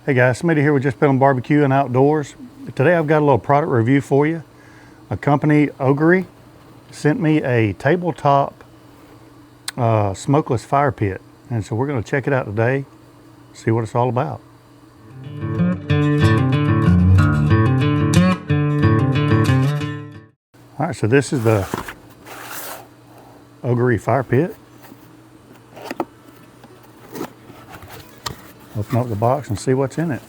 Hey guys, Smitty here with Just BBQ and Outdoors. Today I've got a little product review for you. A company, Ogery, sent me a tabletop smokeless fire pit. And so we're going to check it out today, see what it's all about. All right, so this is the Ogery fire pit. Open up the box and see what's in it.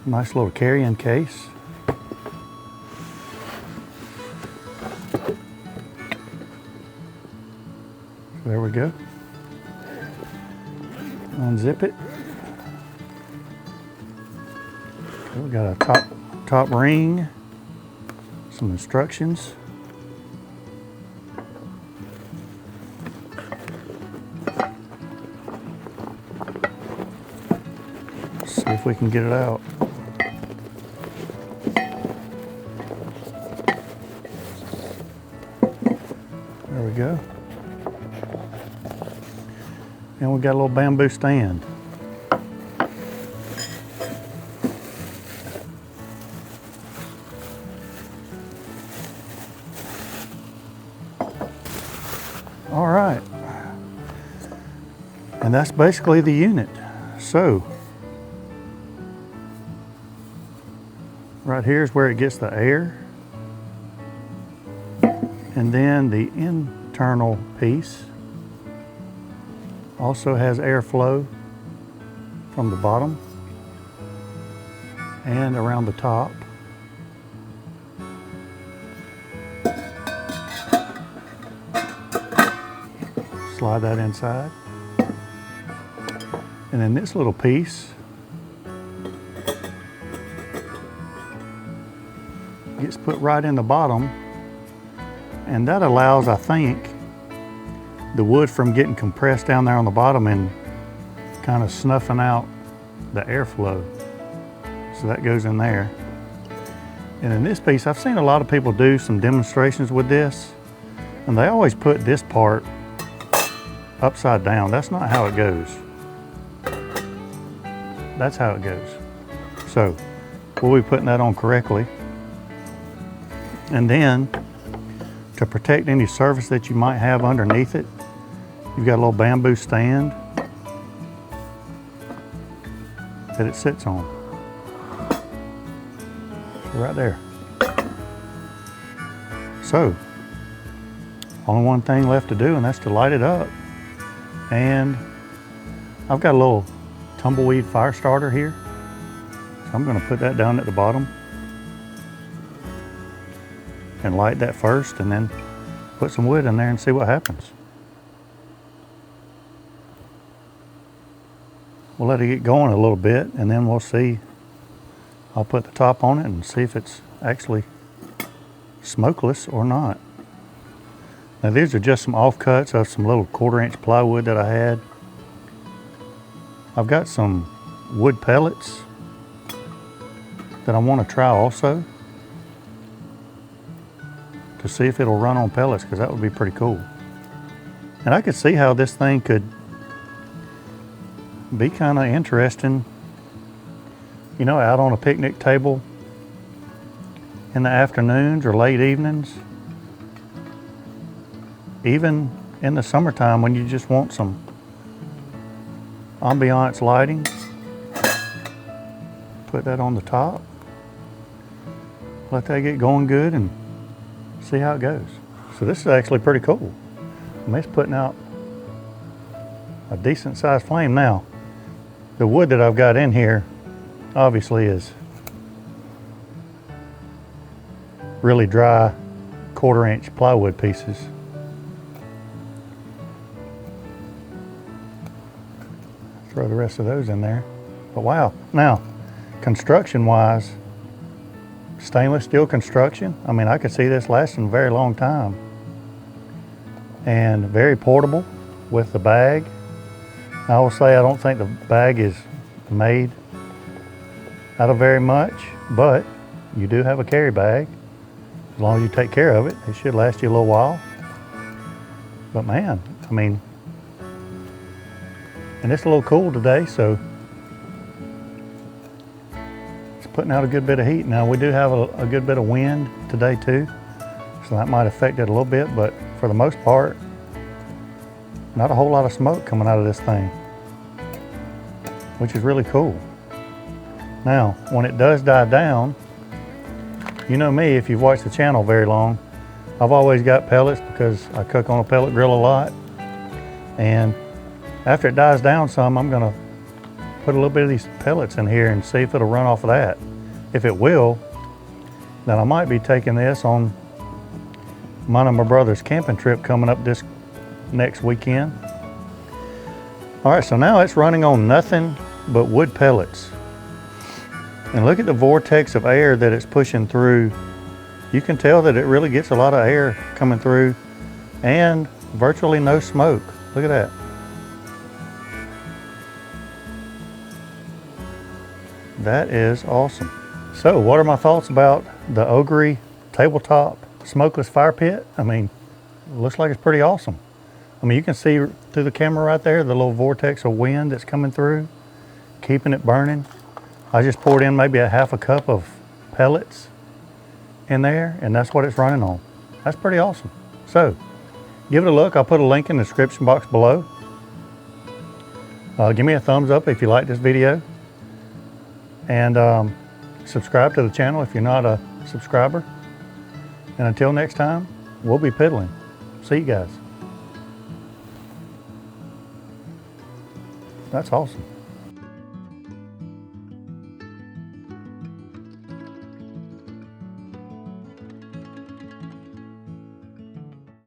Nice little carrying case. There we go. Unzip it. Okay, we got a top ring, some instructions. See if we can get it out. There we go. And we got a little bamboo stand. All right. And that's basically the unit. So, right here is where it gets the air. And then the internal piece also has airflow from the bottom and around the top. Slide that inside. And then this little piece gets put right in the bottom, and that allows, I think, the wood from getting compressed down there on the bottom and kind of snuffing out the airflow. So that goes in there. And in this piece, I've seen a lot of people do some demonstrations with this, and they always put this part upside down. That's not how it goes. That's how it goes. So we'll be putting that on correctly. And then, to protect any surface that you might have underneath it, you've got a little bamboo stand that it sits on. So right there. So, only one thing left to do, and that's to light it up. And I've got a little tumbleweed fire starter here. So I'm going to put that down at the bottom and light that first, and then put some wood in there and see what happens. We'll let it get going a little bit, and then we'll see. I'll put the top on it and see if it's actually smokeless or not. Now these are just some offcuts of some little 1/4-inch plywood that I had. I've got some wood pellets that I want to try also, to see if it'll run on pellets, because that would be pretty cool. And I could see how this thing could be kind of interesting, you know, out on a picnic table in the afternoons or late evenings, even in the summertime when you just want some ambiance lighting. Put that on the top, let that get going good, and see how it goes. So this is actually pretty cool. I mean, it's putting out a decent sized flame. Now, the wood that I've got in here obviously is really dry 1/4-inch plywood pieces. Throw the rest of those in there. But wow, now, construction wise, stainless steel construction. I mean, I could see this lasting a very long time. And very portable with the bag. I will say I don't think the bag is made out of very much, but you do have a carry bag. As long as you take care of it, it should last you a little while. But man, I mean, And it's a little cool today, so it's putting out a good bit of heat. Now we do have a good bit of wind today too, so that might affect it a little bit, but for the most part, not a whole lot of smoke coming out of this thing, which is really cool. Now, when it does die down, you know me, if you've watched the channel very long, I've always got pellets because I cook on a pellet grill a lot. And after it dies down some, I'm gonna put a little bit of these pellets in here and see if it'll run off of that. If it will, then I might be taking this on mine and my brother's camping trip coming up this next weekend. All right, so now it's running on nothing but wood pellets. And look at the vortex of air that it's pushing through. You can tell that it really gets a lot of air coming through and virtually no smoke. Look at that. That is awesome. So what are my thoughts about the Ogery Tabletop Smokeless Firepit? I mean, it looks like it's pretty awesome. I mean, you can see through the camera right there, the little vortex of wind that's coming through, keeping it burning. I just poured in maybe a half a cup of pellets in there, and that's what it's running on. That's pretty awesome. So, give it a look. I'll put a link in the description box below. Give me a thumbs up if you like this video. And subscribe to the channel if you're not a subscriber. And until next time, we'll be piddling. See you guys. That's awesome.